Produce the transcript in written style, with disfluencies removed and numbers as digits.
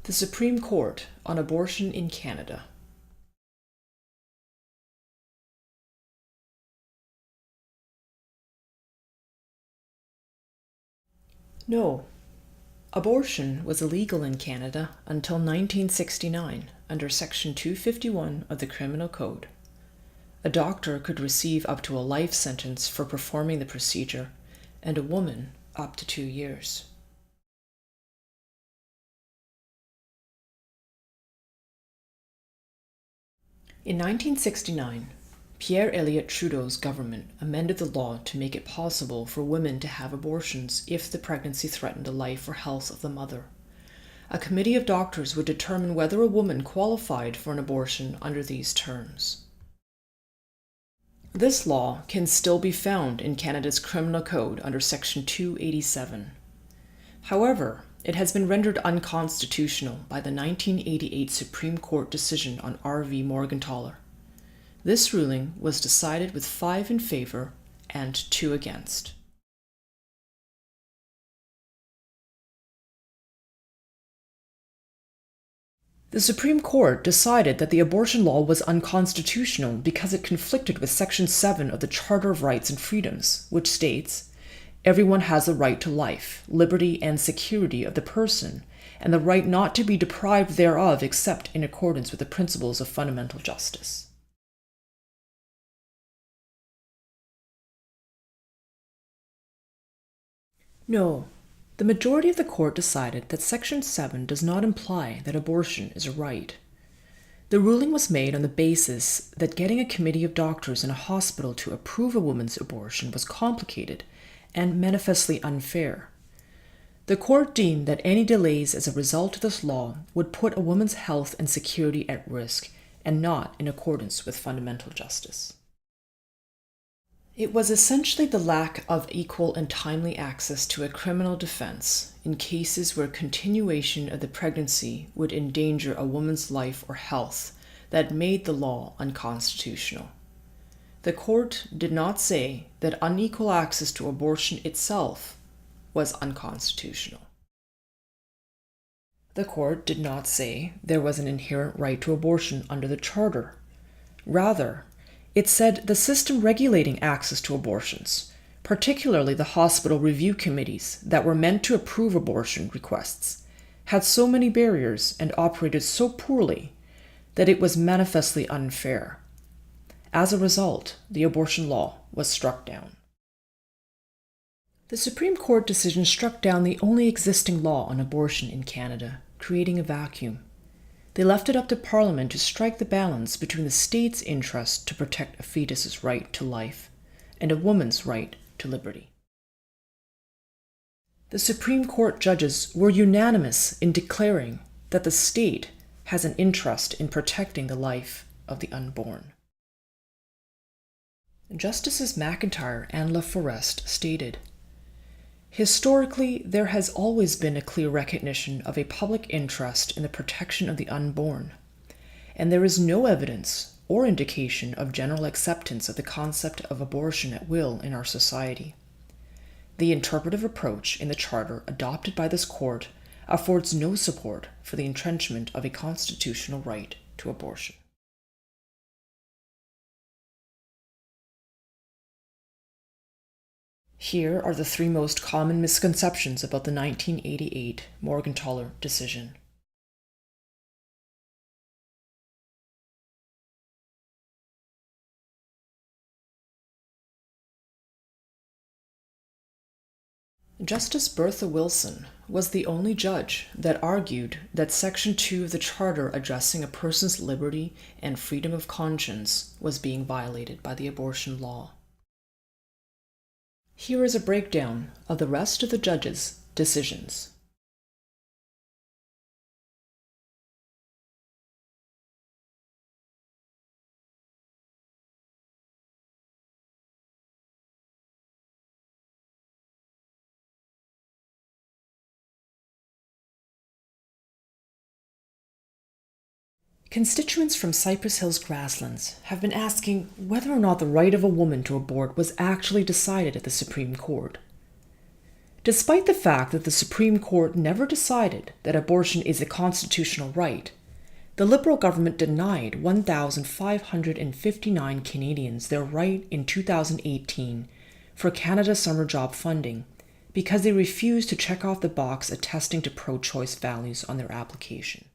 The Supreme Court on abortion in Canada. No. Abortion was illegal in Canada until 1969 under Section 251 of the Criminal Code. A doctor could receive up to a life sentence for performing the procedure, and a woman up to 2 years. In 1969, Pierre Elliott Trudeau's government amended the law to make it possible for women to have abortions if the pregnancy threatened the life or health of the mother. A committee of doctors would determine whether a woman qualified for an abortion under these terms. This law can still be found in Canada's Criminal Code under Section 287. However, it has been rendered unconstitutional by the 1988 Supreme Court decision on R.V. Morgentaler. This ruling was decided with 5 in favor and 2 against. The Supreme Court decided that the abortion law was unconstitutional because it conflicted with Section 7 of the Charter of Rights and Freedoms, which states, "Everyone has a right to life, liberty, and security of the person, and the right not to be deprived thereof except in accordance with the principles of fundamental justice." No, the majority of the court decided that Section 7 does not imply that abortion is a right. The ruling was made on the basis that getting a committee of doctors in a hospital to approve a woman's abortion was complicated and manifestly unfair. The court deemed that any delays as a result of this law would put a woman's health and security at risk and not in accordance with fundamental justice. It was essentially the lack of equal and timely access to a criminal defense in cases where continuation of the pregnancy would endanger a woman's life or health that made the law unconstitutional. The court did not say that unequal access to abortion itself was unconstitutional. The court did not say there was an inherent right to abortion under the Charter. Rather, it said the system regulating access to abortions, particularly the hospital review committees that were meant to approve abortion requests, had so many barriers and operated so poorly that it was manifestly unfair. As a result, the abortion law was struck down. The Supreme Court decision struck down the only existing law on abortion in Canada, creating a vacuum. They left it up to Parliament to strike the balance between the state's interest to protect a fetus's right to life and a woman's right to liberty. The Supreme Court judges were unanimous in declaring that the state has an interest in protecting the life of the unborn. Justices McIntyre and LaForest stated, "Historically, there has always been a clear recognition of a public interest in the protection of the unborn, and there is no evidence or indication of general acceptance of the concept of abortion at will in our society. The interpretive approach in the Charter adopted by this court affords no support for the entrenchment of a constitutional right to abortion." Here are the 3 most common misconceptions about the 1988 Morgentaler decision. Justice Bertha Wilson was the only judge that argued that Section 2 of the Charter addressing a person's liberty and freedom of conscience was being violated by the abortion law. Here is a breakdown of the rest of the judges' decisions. Constituents from Cypress Hills grasslands have been asking whether or not the right of a woman to abort was actually decided at the Supreme Court. Despite the fact that the Supreme Court never decided that abortion is a constitutional right, the Liberal government denied 1,559 Canadians their right in 2018 for Canada Summer Job Funding because they refused to check off the box attesting to pro-choice values on their application.